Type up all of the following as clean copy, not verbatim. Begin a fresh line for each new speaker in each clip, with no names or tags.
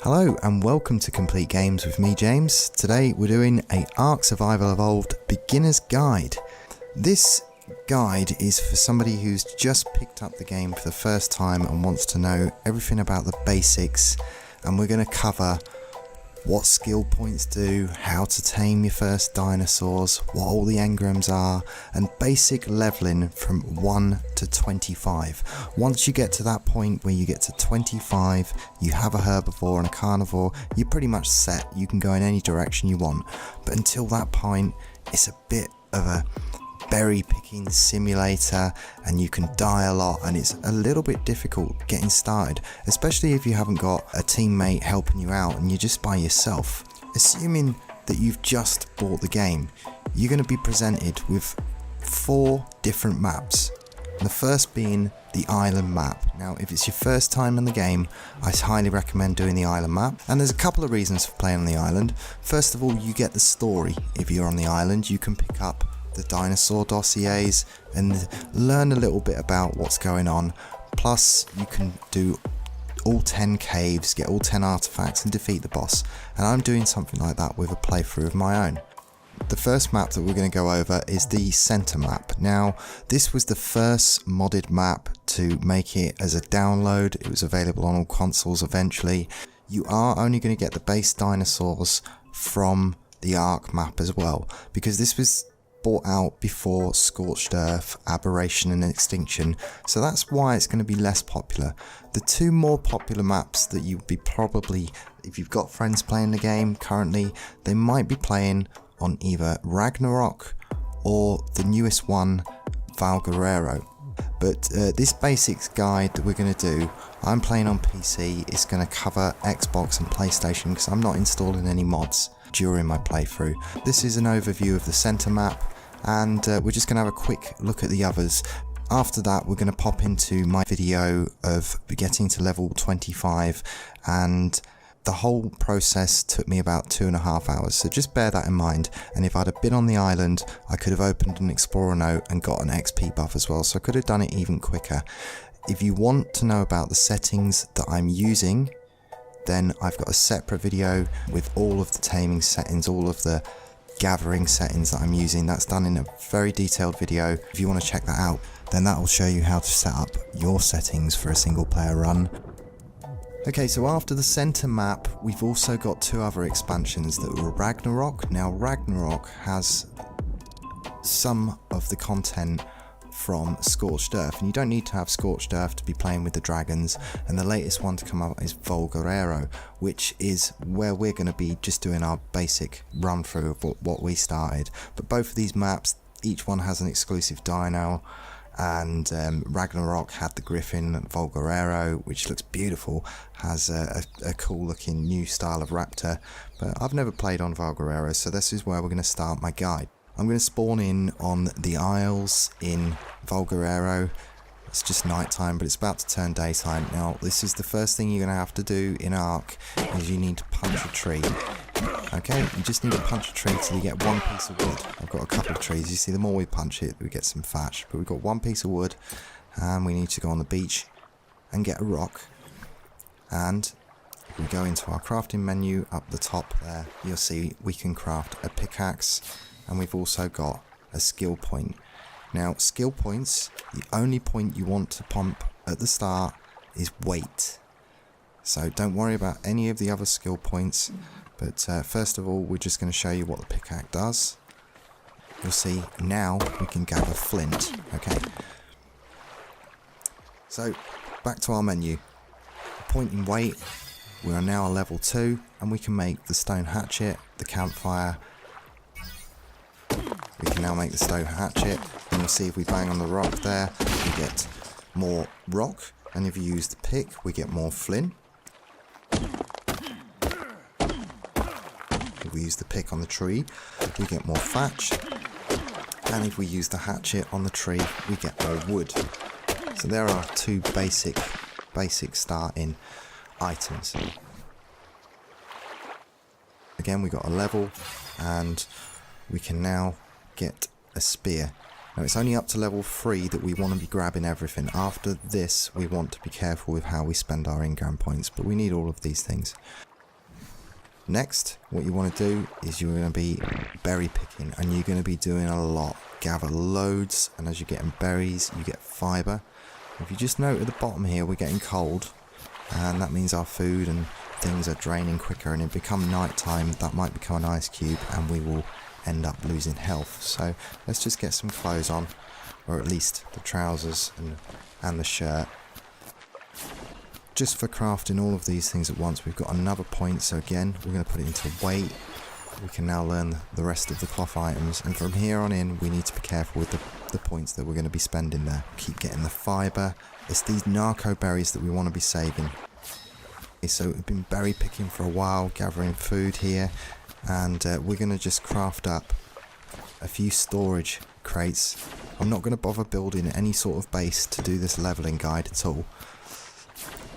Hello and welcome to Complete Games with me, James. Today we're doing a ARK Survival Evolved Beginner's Guide. This guide is for somebody who's just picked up the game for the first time and wants to know everything about the basics, and we're going to cover what skill points do, how to tame your first dinosaurs, what all the engrams are, and basic leveling from 1 to 25. Once you get to that point where you get to 25, you have a herbivore and a carnivore, you're pretty much set, you can go in any direction you want. But until that point, it's a bit of a berry picking simulator and you can die a lot, and it's a little bit difficult getting started, especially if you haven't got a teammate helping you out and you're just by yourself. Assuming that you've just bought the game, you're going to be presented with 4 different maps. The first being the island map. Now, if it's your first time in the game, I highly recommend doing the island map, and there's a couple of reasons for playing on the island. First of all, you get the story. If you're on the island, you can pick up the dinosaur dossiers and learn a little bit about what's going on. Plus, you can do all 10 caves, get all 10 artifacts and defeat the boss. And I'm doing something like that with a playthrough of my own. The first map that we're going to go over is the center map. Now, this was the first modded map to make it as a download. It was available on all consoles eventually. You are only going to get the base dinosaurs from the ARK map as well, because this was bought out before Scorched Earth, Aberration and Extinction, so that's why it's going to be less popular. The 2 more popular maps that you'd be probably, if you've got friends playing the game currently, they might be playing on either Ragnarok or the newest one, Valguerrero. But this basics guide that we're going to do, I'm playing on PC. It's going to cover Xbox and PlayStation because I'm not installing any mods during my playthrough. This is an overview of the center map, and we're just going to have a quick look at the others. After that, we're going to pop into my video of getting to level 25, and the whole process took me about 2.5 hours, so just bear that in mind. And if I'd have been on the island, I could have opened an explorer note and got an XP buff as well, so I could have done it even quicker. If you want to know about the settings that I'm using, then I've got a separate video with all of the taming settings, all of the gathering settings that I'm using. That's done in a very detailed video. If you want to check that out, then that will show you how to set up your settings for a single player run. Okay, so after the center map, we've also got 2 other expansions that were Ragnarok. Now, Ragnarok has some of the content from Scorched Earth, and you don't need to have Scorched Earth to be playing with the dragons. And the latest one to come out is Valguerrero, which is where we're going to be just doing our basic run through of what we started. But both of these maps, each one has an exclusive dino, and Ragnarok had the griffin. Valguerrero, which looks beautiful, has a cool looking new style of raptor, but I've never played on Valguerrero, so this is where we're going to start my guide. I'm going to spawn in on the Isles in Valguerrero. It's just nighttime, but it's about to turn daytime. Now, this is the first thing you're going to have to do in ARK, is you need to punch a tree. Okay, you just need to punch a tree till you get 1 piece of wood. I've got a couple of trees. You see, the more we punch it, we get some thatch. But we've got 1 piece of wood, and we need to go on the beach and get a rock. And we go into our crafting menu up the top there. You'll see we can craft a pickaxe. And we've also got a skill point. Now, skill points, the only point you want to pump at the start is weight. So don't worry about any of the other skill points. But first of all, we're just going to show you what the pickaxe does. You'll see now we can gather flint. Okay. So back to our menu. Point in weight, we are now a level 2, and we can make the stone hatchet, the campfire. We can now make the stone hatchet, and you'll see if we bang on the rock there, we get more rock, and if you use the pick, we get more flint. If we use the pick on the tree, we get more thatch, and if we use the hatchet on the tree, we get more wood. So there are 2 basic starting items. Again, we got a level, and we can now get a spear. Now, it's only up to level 3 that we want to be grabbing everything. After this, we want to be careful with how we spend our engram points, but we need all of these things. Next, what you want to do is you're going to be berry picking, and you're going to be doing a lot. Gather loads, and as you're getting berries, you get fibre. If you just note at the bottom here, we're getting cold, and that means our food and things are draining quicker, and it become night time, that might become an ice cube, and we will end up losing health. So let's just get some clothes on, or at least the trousers and the shirt. Just for crafting all of these things at once, we've got another point, so again, we're going to put it into weight. We can now learn the rest of the cloth items, and from here on in, we need to be careful with the points that we're going to be spending there. Keep getting the fibre. It's these narco berries that we want to be saving. Okay, so we've been berry picking for a while, gathering food here, and we're going to just craft up a few storage crates. I'm not going to bother building any sort of base to do this leveling guide at all.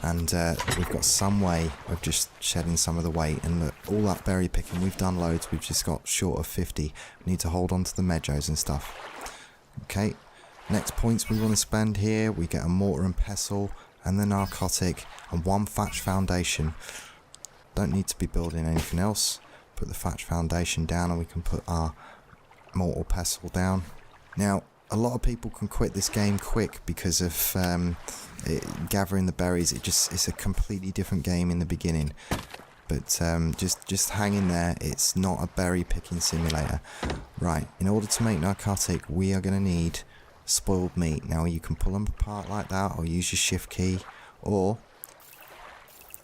And we've got some way of just shedding some of the weight, and look, all that berry picking, we've done loads, we've just got short of 50. We need to hold on to the meadows and stuff. Okay, next points we want to spend here, we get a mortar and pestle, and the narcotic, and 1 thatch foundation. Don't need to be building anything else. Put the thatch foundation down, and we can put our mortar pestle down. Now, a lot of people can quit this game quick because of gathering the berries. It's a completely different game in the beginning. But just hang in there. It's not a berry picking simulator. Right, in order to make narcotic, we are going to need spoiled meat. Now you can pull them apart like that, or use your shift key, or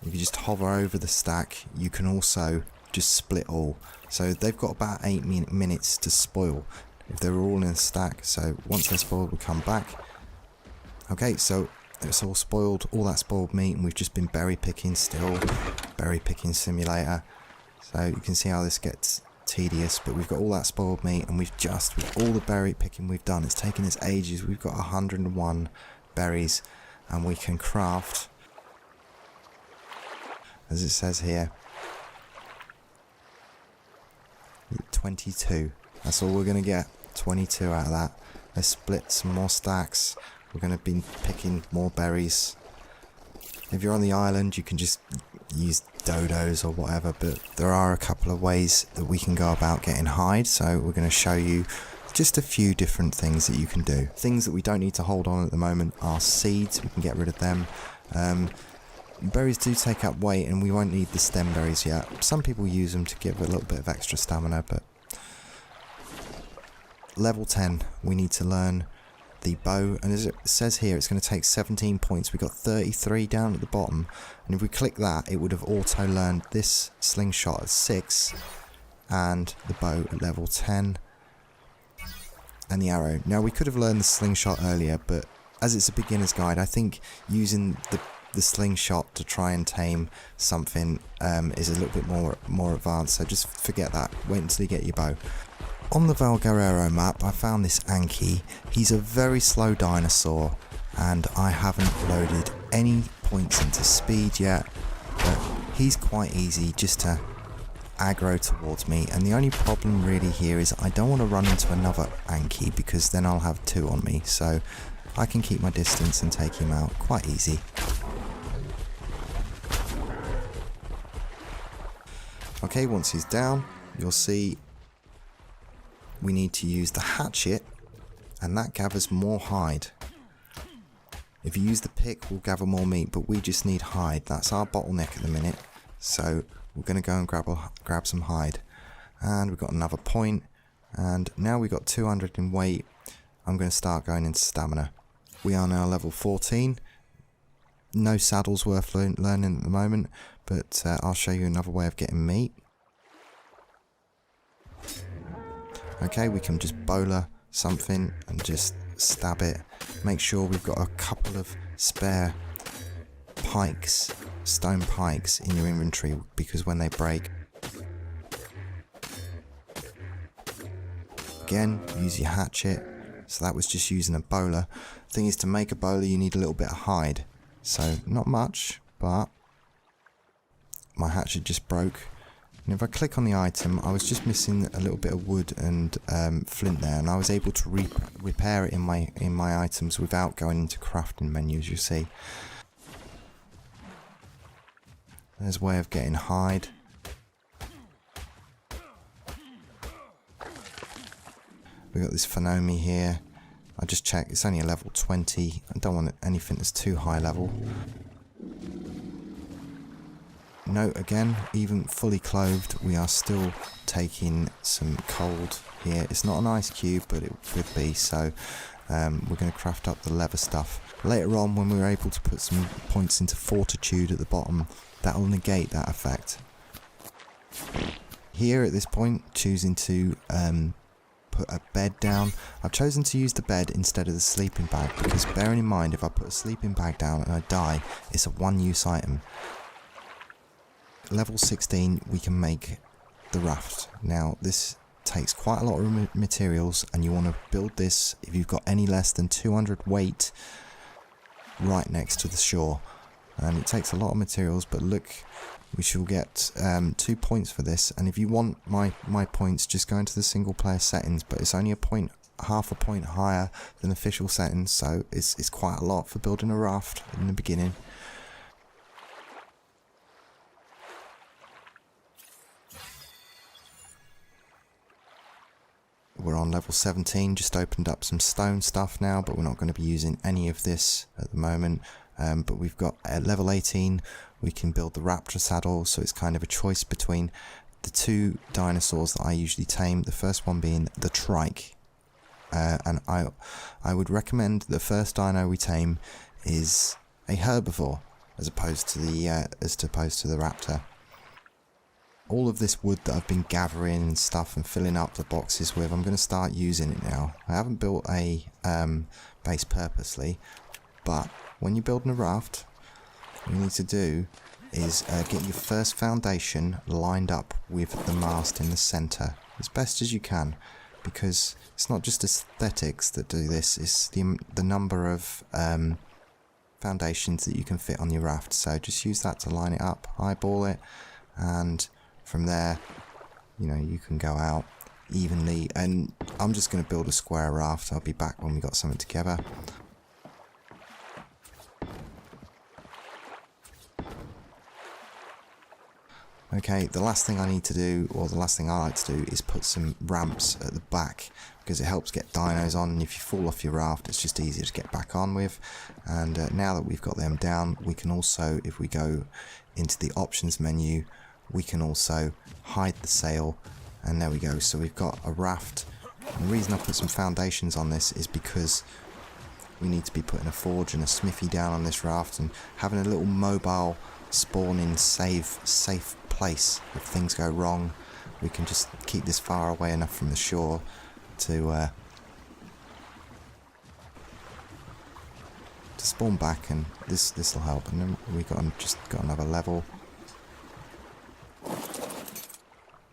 if you just hover over the stack, you can also just split all. So they've got about 8 minutes to spoil if they're all in a stack. So once they're spoiled, we'll come back. Okay, so it's all spoiled, all that spoiled meat, and we've just been berry picking still. Berry picking simulator. So you can see how this gets tedious, but we've got all that spoiled meat, and with all the berry picking we've done, it's taken us ages. We've got 101 berries, and we can craft, as it says here, 22. That's all we're going to get, 22 out of that. Let's split some more stacks. We're going to be picking more berries. If you're on the island, you can just use dodos or whatever, but there are a couple of ways that we can go about getting hide, so we're going to show you just a few different things that you can do. Things that we don't need to hold on at the moment are seeds. We can get rid of them. Berries do take up weight, and we won't need the stem berries yet. Some people use them to give a little bit of extra stamina, but level 10, we need to learn the bow, and as it says here, it's going to take 17 points. We got 33 down at the bottom, and if we click that, it would have auto learned this slingshot at 6, and the bow at level 10, and the arrow. Now we could have learned the slingshot earlier, but as it's a beginner's guide, I think using the slingshot to try and tame something is a little bit more advanced, so just forget that. Wait until you get your bow. On the Val Guerrero map, I found this Anki. He's a very slow dinosaur, and I haven't loaded any points into speed yet, but he's quite easy just to aggro towards me, and the only problem really here is I don't want to run into another Anki, because then I'll have 2 on me, so I can keep my distance and take him out quite easy. Okay, once he's down, you'll see we need to use the hatchet, and that gathers more hide. If you use the pick, we'll gather more meat, but we just need hide. That's our bottleneck at the minute, so we're going to go and grab some hide. And we've got another point, and now we've got 200 in weight. I'm going to start going into stamina. We are now level 14. No saddles worth learning at the moment, but I'll show you another way of getting meat. Okay, we can just bowler something and just stab it. Make sure we've got a couple of spare pikes, stone pikes in your inventory, because when they break, again, use your hatchet. So that was just using a bowler. Thing is, to make a bowler you need a little bit of hide, so not much, but my hatchet just broke. And if I click on the item, I was just missing a little bit of wood and flint there, and I was able to repair it in my items without going into crafting menus, you see. There's a way of getting hide. We've got this Phenomi here. I just checked, it's only a level 20. I don't want anything that's too high level. Note again, even fully clothed, we are still taking some cold here. It's not an ice cube, but it could be, so we're going to craft up the leather stuff. Later on, when we're able to put some points into fortitude at the bottom, that will negate that effect. Here at this point, choosing to put a bed down. I've chosen to use the bed instead of the sleeping bag, because bearing in mind, if I put a sleeping bag down and I die, it's a one-use item. Level 16, we can make the raft. Now, this takes quite a lot of materials, and you want to build this, if you've got any less than 200 weight, right next to the shore. And it takes a lot of materials, but look, we shall get 2 points for this. And if you want my points, just go into the single player settings, but it's only half a point higher than official settings, so it's quite a lot for building a raft in the beginning. We're on level 17, just opened up some stone stuff now, but we're not going to be using any of this at the moment. But we've got at level 18, we can build the raptor saddle, so it's kind of a choice between the two dinosaurs that I usually tame. The first one being the trike, and I would recommend the first dino we tame is a herbivore as opposed to the raptor. All of this wood that I've been gathering and stuff and filling up the boxes with, I'm going to start using it now. I haven't built a base purposely, but when you're building a raft, what you need to do is get your first foundation lined up with the mast in the centre as best as you can, because it's not just aesthetics that do this, it's the number of foundations that you can fit on your raft. So just use that to line it up, eyeball it, and from there, you know, you can go out evenly. And I'm just going to build a square raft. I'll be back when we got something together. Okay, the last thing I need to do, or the last thing I like to do, is put some ramps at the back, because it helps get dinos on, and if you fall off your raft, it's just easier to get back on with. And now that we've got them down, we can also, if we go into the options menu, we can also hide the sail, and there we go. So we've got a raft. And the reason I put some foundations on this is because we need to be putting a forge and a smithy down on this raft, and having a little mobile spawning safe place. If things go wrong, we can just keep this far away enough from the shore to spawn back, and this will help. And then we got another level.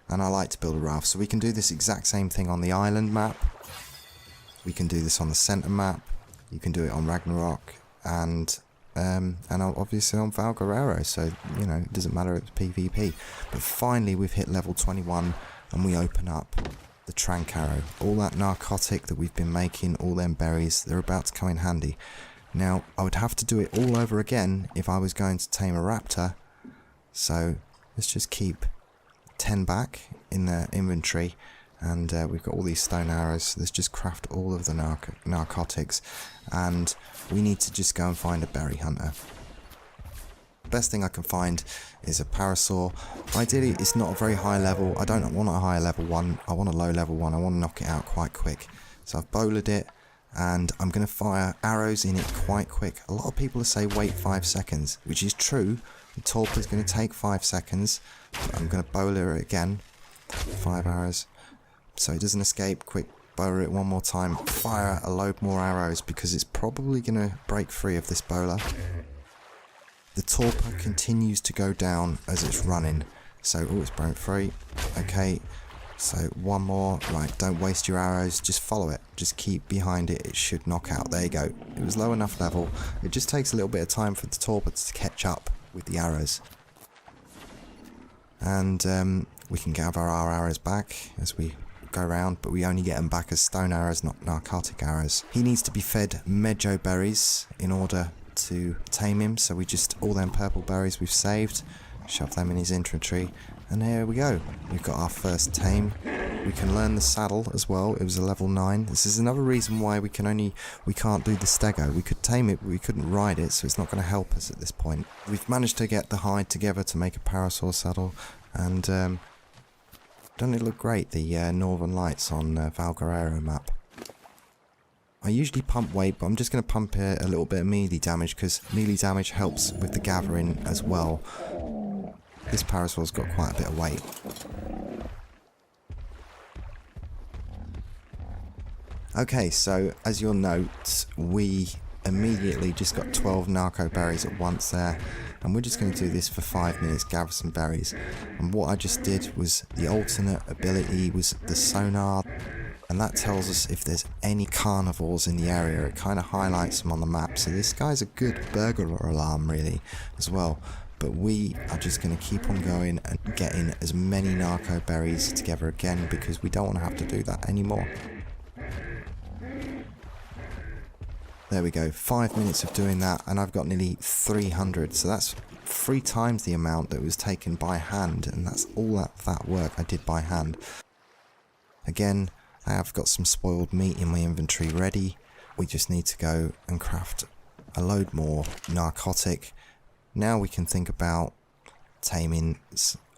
And I like to build a raft, so we can do this exact same thing on the island map. We can do this on the center map. You can do it on Ragnarok, and obviously on Val Guerrero. So you know, it doesn't matter if it's PvP. But finally, we've hit level 21, and we open up the Trank Arrow. All that narcotic that we've been making, all them berries, they're about to come in handy. Now, I would have to do it all over again if I was going to tame a raptor. So let's just keep 10 back in the inventory, and we've got all these stone arrows, so let's just craft all of the narcotics, and we need to just go and find a berry hunter. The best thing I can find is a parasaur. Ideally, it's not a very high level. I don't want a high level one, I want a low level one. I want to knock it out quite quick. So I've bowlered it, and I'm going to fire arrows in it quite quick. A lot of people say wait 5 seconds, which is true. The torp is going to take 5 seconds, but I'm going to bowler it again. 5 arrows. So it doesn't escape. Quick, bowler it one more time. Fire a load more arrows, because it's probably going to break free of this bowler. The torpor continues to go down as it's running. So, oh, it's broke free. Okay, so one more. Right, don't waste your arrows. Just follow it. Just keep behind it. It should knock out. There you go. It was low enough level. It just takes a little bit of time for the torpor to catch up with the arrows. And we can gather our arrows back as we go around, but we only get them back as stone arrows, not narcotic arrows. He needs to be fed mejo berries in order to tame him, so we just, all them purple berries we've saved, shove them in his inventory, and there we go. We've got our first tame. We can learn the saddle as well. It was a level 9. This is another reason why we can't do the stego. We could tame it, but we couldn't ride it, so it's not going to help us at this point. We've managed to get the hide together to make a parasaur saddle, and doesn't it look great, the Northern Lights on Val Guerrero map? I usually pump weight, but I'm just going to pump a little bit of melee damage, because melee damage helps with the gathering as well. This parasaur's got quite a bit of weight. Okay, so as you'll note, we immediately just got 12 narco berries at once there, and we're just going to do this for 5 minutes, gather some berries. And what I just did was the alternate ability was the sonar, and that tells us if there's any carnivores in the area. It kind of highlights them on the map, so this guy's a good burglar alarm really as well. But we are just going to keep on going and getting as many narco berries together again, because we don't want to have to do that anymore. There we go, 5 minutes of doing that, and I've got nearly 300, so that's 3 times the amount that was taken by hand, and that's all that work I did by hand. Again, I have got some spoiled meat in my inventory ready. We just need to go and craft a load more narcotic. Now we can think about taming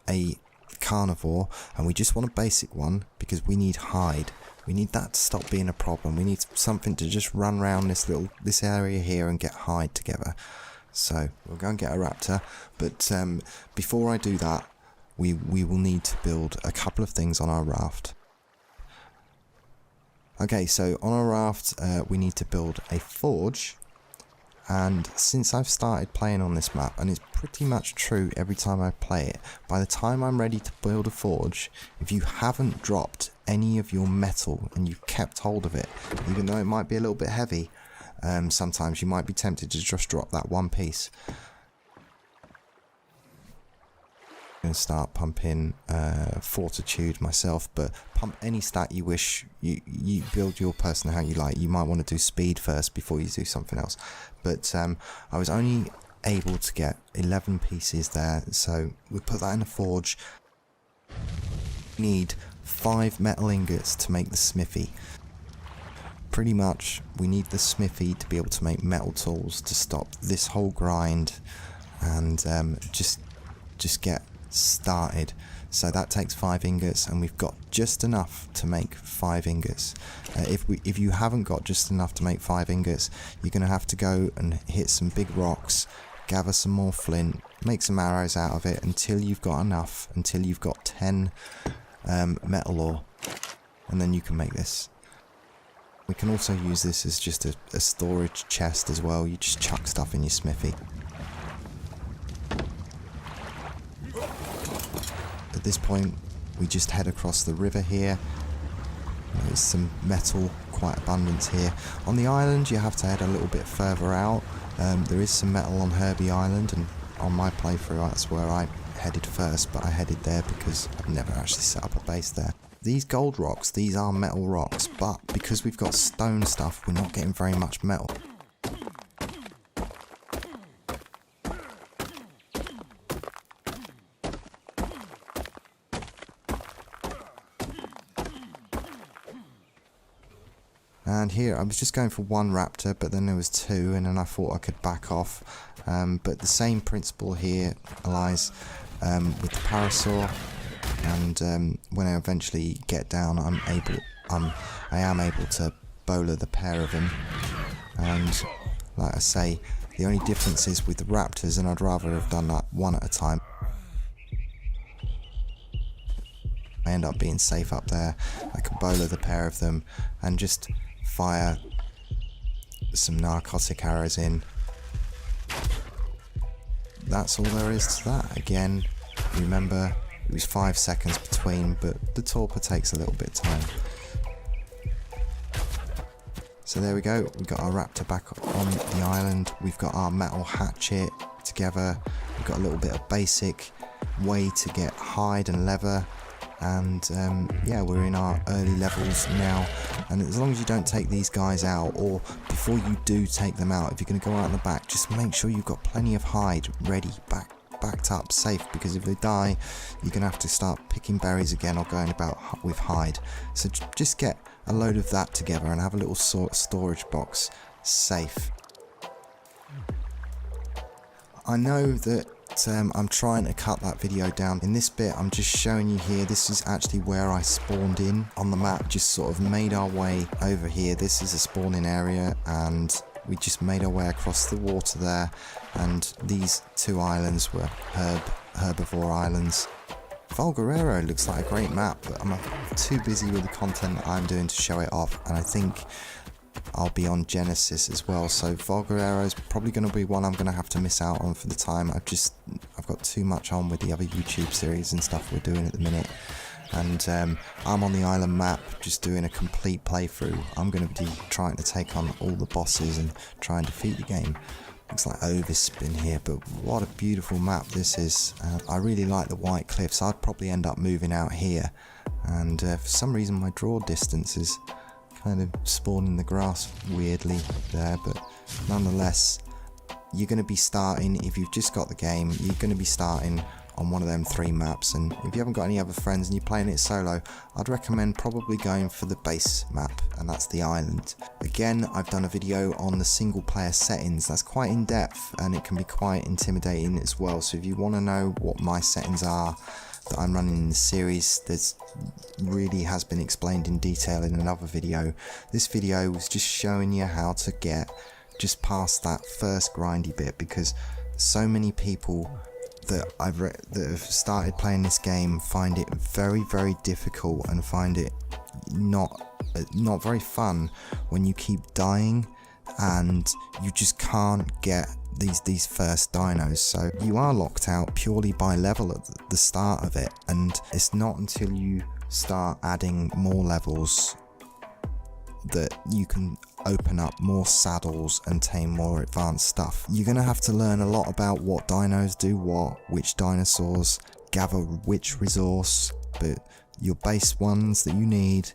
a carnivore, and we just want a basic one because we need hide. We need that to stop being a problem. We need something to just run around this area here and get hide together. So we'll go and get a raptor, but before I do that, we will need to build a couple of things on our raft. Okay, so on our raft we need to build a forge. And since I've started playing on this map, and it's pretty much true every time I play it, by the time I'm ready to build a forge, if you haven't dropped any of your metal and you've kept hold of it, even though it might be a little bit heavy, sometimes you might be tempted to just drop that one piece. I'm going to start pumping fortitude myself, but pump any stat you wish. You build your person how you like. You might want to do speed first before you do something else, but I was only able to get 11 pieces there, so we put that in a forge. We need 5 metal ingots to make the smithy. Pretty much we need the smithy to be able to make metal tools to stop this whole grind and just get started. So that takes 5 ingots, and we've got just enough to make 5 ingots. If you haven't got just enough to make 5 ingots, you're going to have to go and hit some big rocks, gather some more flint, make some arrows out of it until you've got enough, until you've got 10 metal ore, and then you can make this. We can also use this as just a storage chest as well. You just chuck stuff in your smithy. At this point, we just head across the river here. There's some metal, quite abundant here. On the island, you have to head a little bit further out. There is some metal on Herbie Island, and on my playthrough, that's where I headed first, but I headed there because I've never actually set up a base there. These gold rocks, these are metal rocks, but because we've got stone stuff, we're not getting very much metal. And here, I was just going for 1 raptor, but then there was 2, and then I thought I could back off. But the same principle here lies with the parasaur, and when I eventually get down, I am able to bowler the pair of them. And like I say, the only difference is with the raptors, and I'd rather have done that one at a time. I end up being safe up there. I can bowler the pair of them and just fire some narcotic arrows in. That's all there is to that. Again, remember, it was 5 seconds between, but the torpor takes a little bit of time. So there we go, we've got our raptor back on the island, we've got our metal hatchet together, we've got a little bit of basic way to get hide and leather, and yeah, we're in our early levels now. And as long as you don't take these guys out, or before you do take them out, if you're going to go out the back, just make sure you've got plenty of hide ready back backed up, safe, because if they die, you're going to have to start picking berries again or going about with hide. So just get a load of that together and have a little storage box safe. I know that I'm trying to cut that video down. In this bit I'm just showing you here, this is actually where I spawned in on the map, just sort of made our way over here. This is a spawning area and we just made our way across the water there, and these two islands were herbivore islands. Volguerero looks like a great map, but I'm too busy with the content that I'm doing to show it off, and I think I'll be on Genesis as well, so Volguerero is probably going to be one I'm going to have to miss out on for the time. I've got too much on with the other YouTube series and stuff we're doing at the minute, and I'm on the island map just doing a complete playthrough. I'm going to be trying to take on all the bosses and try and defeat the game. Looks like overspin here, but what a beautiful map this is. I really like the white cliffs. I'd probably end up moving out here, and for some reason my draw distance is kind of spawning the grass weirdly there, but nonetheless, you're going to be starting, if you've just got the game, you're going to be starting on one of them 3 maps, and if you haven't got any other friends and you're playing it solo, I'd recommend probably going for the base map, and that's the island. Again, I've done a video on the single player settings. That's quite in depth and it can be quite intimidating as well, so if you want to know what my settings are that I'm running in the series, this really has been explained in detail in another video. This video was just showing you how to get just past that first grindy bit, because so many people that that have started playing this game find it very, very difficult and find it not very fun when you keep dying and you just can't get these first dinos. So you are locked out purely by level at the start of it, and it's not until you start adding more levels that you can open up more saddles and tame more advanced stuff. You're going to have to learn a lot about what dinos do what, which dinosaurs gather which resource, but your base ones that you need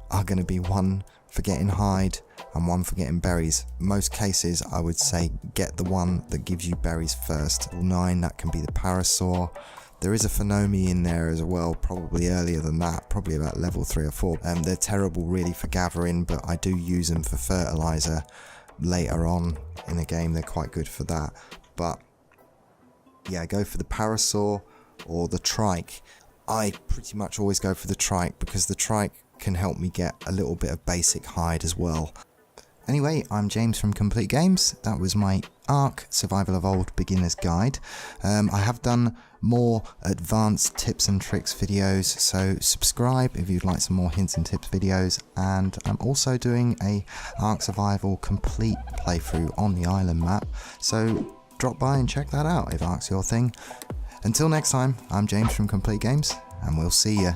are going to be one for getting hide and one for getting berries. Most cases I would say get the one that gives you berries first. Level 9, that can be the parasaur. There is a Phonomi in there as well, probably earlier than that, probably about level 3 or 4. They're terrible really for gathering, but I do use them for fertilizer later on in the game. They're quite good for that. But yeah, go for the parasaur or the trike. I pretty much always go for the trike because the trike can help me get a little bit of basic hide as well. Anyway, I'm James from Complete Games. That was my ARK Survival Evolved Beginner's Guide. I have done more advanced tips and tricks videos, so subscribe if you'd like some more hints and tips videos, and I'm also doing a ARK Survival complete playthrough on the island map, so drop by and check that out if ARK's your thing. Until next time, I'm James from Complete Games, and we'll see ya.